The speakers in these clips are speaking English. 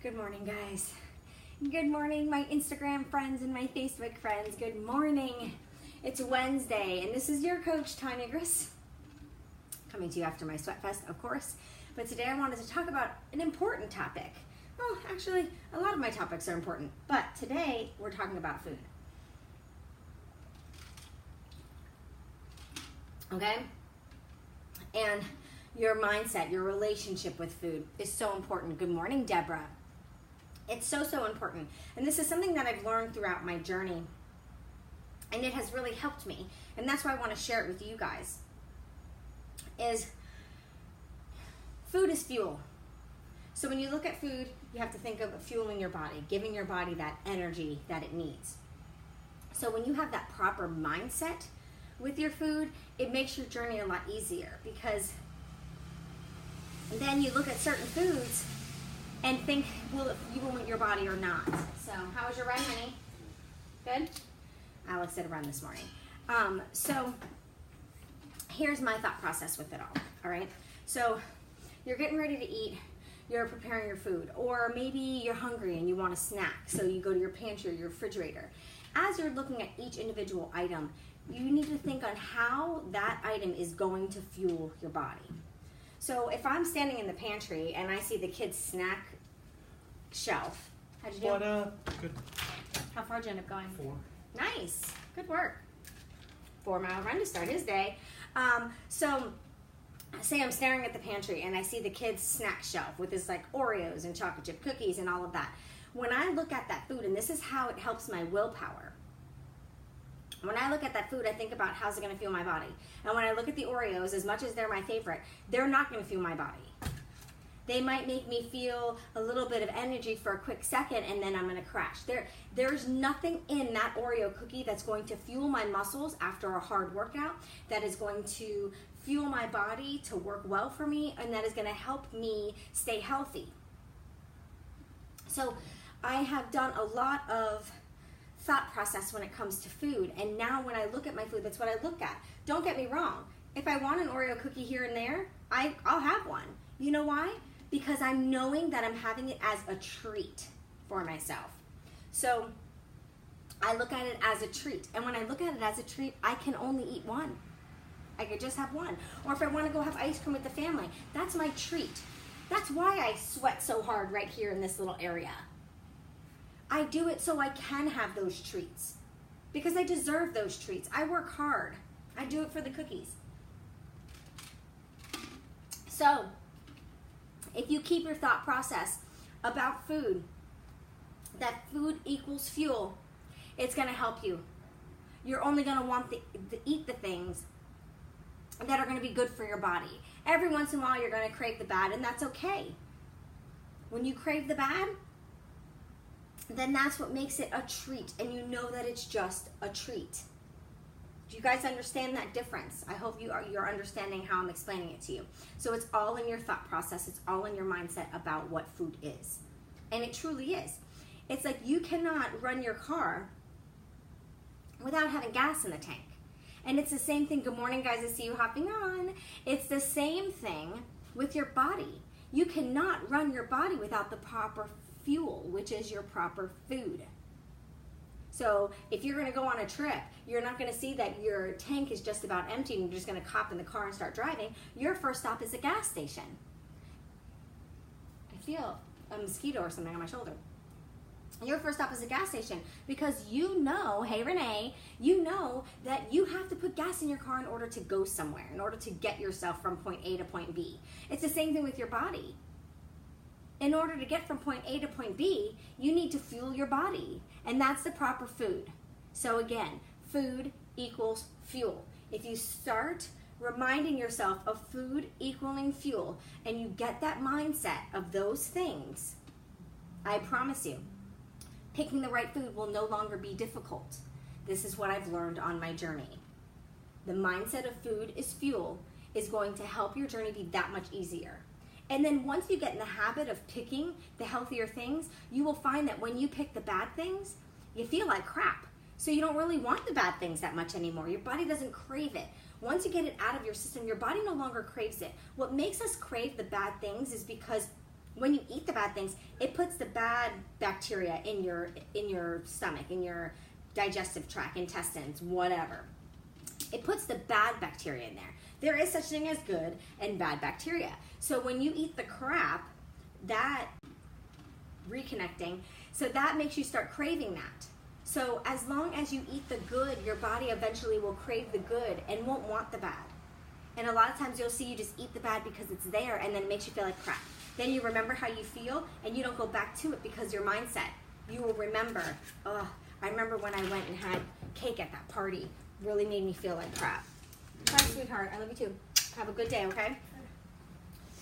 Good morning, guys. Good morning, my Instagram friends and my Facebook friends. Good morning. It's Wednesday, and this is your coach, Tanya Griss, coming to you after my Sweat Fest, of course. But today I wanted to talk about an important topic. Well, actually, a lot of my topics are important, but today we're talking about food. Okay? And your mindset, your relationship with food is so important. Good morning, Deborah. It's so important. And this is something that I've learned throughout my journey. And it has really helped me. And that's why I want to share it with you guys. Is food is fuel. So when you look at food, you have to think of fueling your body, giving your body that energy that it needs. So when you have that proper mindset with your food, it makes your journey a lot easier, because then you look at certain foods and think, well, if you want your body or not. So how was your run, honey? Good? Alex did a run this morning. So here's my thought process with it all right? So you're getting ready to eat, you're preparing your food, or maybe you're hungry and you want a snack, so you go to your pantry or your refrigerator. As you're looking at each individual item, you need to think on how that item is going to fuel your body. So if I'm standing in the pantry and I see the kids' snack shelf, how'd you do? Good. How far did you end up going? 4. Nice. Good work. 4-mile run to start his day. So say I'm staring at the pantry and I see the kids' snack shelf with this like Oreos and chocolate chip cookies and all of that. When I look at that food, and this is how it helps my willpower. When I look at that food, I think about how's it going to fuel my body. And when I look at the Oreos, as much as they're my favorite, they're not going to fuel my body. They might make me feel a little bit of energy for a quick second, and then I'm going to crash. There's nothing in that Oreo cookie that's going to fuel my muscles after a hard workout, that is going to fuel my body to work well for me, and that is going to help me stay healthy. So I have done a lot of thought process when it comes to food, and now when I look at my food, that's what I look at. Don't get me wrong, if I want an Oreo cookie here and there, I'll have one. You know why? Because I'm knowing that I'm having it as a treat for myself. So I look at it as a treat, and when I look at it as a treat, I can only eat one. I could just have one. Or if I want to go have ice cream with the family, that's my treat. That's why I sweat so hard right here in this little area. I do it so I can have those treats, because I deserve those treats. I work hard. I do it for the cookies. So if you keep your thought process about food, that food equals fuel, it's going to help you. You're only going to want to eat the things that are going to be good for your body. Every once in a while you're going to crave the bad, and that's okay. When you crave the bad, then that's what makes it a treat, and you know that it's just a treat. Do you guys understand that difference? I hope you're understanding how I'm explaining it to you. So it's all in your thought process. It's all in your mindset about what food is. And it truly is. It's like you cannot run your car without having gas in the tank. And it's the same thing. Good morning, guys. I see you hopping on. It's the same thing with your body. You cannot run your body without the proper fuel, which is your proper food. So if you're going to go on a trip, you're not going to see that your tank is just about empty and you're just going to hop in the car and start driving. Your first stop is a gas station. I feel a mosquito or something on my shoulder. Your first stop is a gas station, because you know, hey Renee, you know that you have to put gas in your car in order to go somewhere, in order to get yourself from point A to point B. It's the same thing with your body. In order to get from point A to point B, you need to fuel your body, and that's the proper food. So again, food equals fuel. If you start reminding yourself of food equaling fuel, and you get that mindset of those things, I promise you, picking the right food will no longer be difficult. This is what I've learned on my journey. The mindset of food is fuel is going to help your journey be that much easier. And then once you get in the habit of picking the healthier things, you will find that when you pick the bad things, you feel like crap. So you don't really want the bad things that much anymore. Your body doesn't crave it. Once you get it out of your system, your body no longer craves it. What makes us crave the bad things is because when you eat the bad things, it puts the bad bacteria in your stomach, in your digestive tract, intestines, whatever. It puts the bad bacteria in there. There is such thing as good and bad bacteria. So when you eat the crap, that reconnecting, so that makes you start craving that. So as long as you eat the good, your body eventually will crave the good and won't want the bad. And a lot of times you'll see you just eat the bad because it's there, and then it makes you feel like crap. Then you remember how you feel, and you don't go back to it because your mindset. You will remember, oh, I remember when I went and had cake at that party. Really made me feel like crap. Bye, sweetheart. I love you too. Have a good day, okay?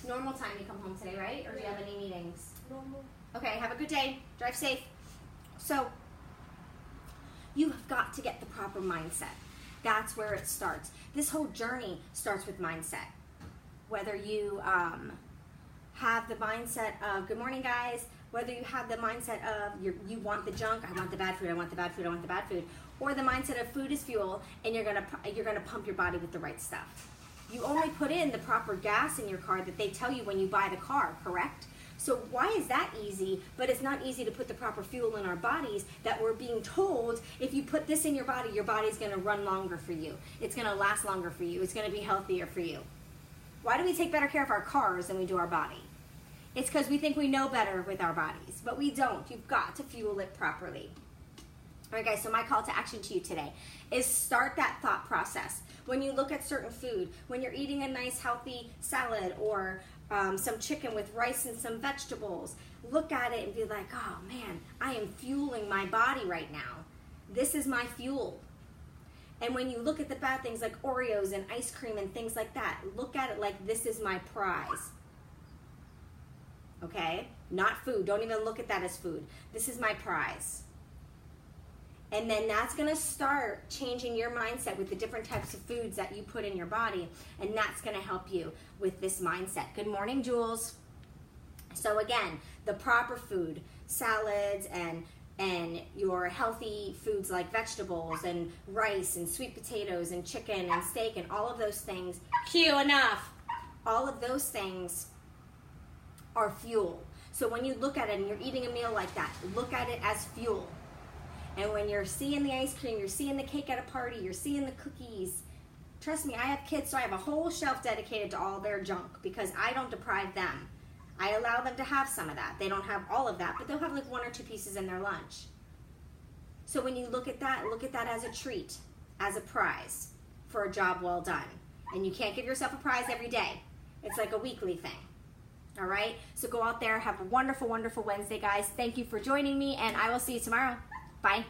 Normal time you come home today, right? Or do you have any meetings? Normal. Okay, have a good day. Drive safe. So, you have got to get the proper mindset. That's where it starts. This whole journey starts with mindset. Whether you have the mindset of, good morning guys, whether you have the mindset of you want the junk, I want the bad food, I want the bad food, I want the bad food, or the mindset of food is fuel and you're gonna pump your body with the right stuff. You only put in the proper gas in your car that they tell you when you buy the car, correct? So why is that easy, but it's not easy to put the proper fuel in our bodies that we're being told if you put this in your body's gonna run longer for you. It's gonna last longer for you. It's gonna be healthier for you. Why do we take better care of our cars than we do our body? It's because we think we know better with our bodies, but we don't. You've got to fuel it properly. All right, guys, so my call to action to you today is start that thought process. When you look at certain food, when you're eating a nice healthy salad or some chicken with rice and some vegetables, look at it and be like, oh man, I am fueling my body right now. This is my fuel. And when you look at the bad things like Oreos and ice cream and things like that, look at it like this is my prize. Okay? Not food. Don't even look at that as food. This is my prize. And then that's going to start changing your mindset with the different types of foods that you put in your body. And that's going to help you with this mindset. Good morning, Jules. So again, the proper food, salads and your healthy foods like vegetables and rice and sweet potatoes and chicken and steak and all of those things. Cue enough. All of those things are fuel. So when you look at it and you're eating a meal like that, look at it as fuel. And when you're seeing the ice cream, you're seeing the cake at a party, you're seeing the cookies, trust me, I have kids, so I have a whole shelf dedicated to all their junk because I don't deprive them. I allow them to have some of that. They don't have all of that, but they'll have like 1 or 2 pieces in their lunch. So when you look at that as a treat, as a prize for a job well done. And you can't give yourself a prize every day. It's like a weekly thing. All right? So go out there, have a wonderful, wonderful Wednesday, guys. Thank you for joining me, and I will see you tomorrow. Bye.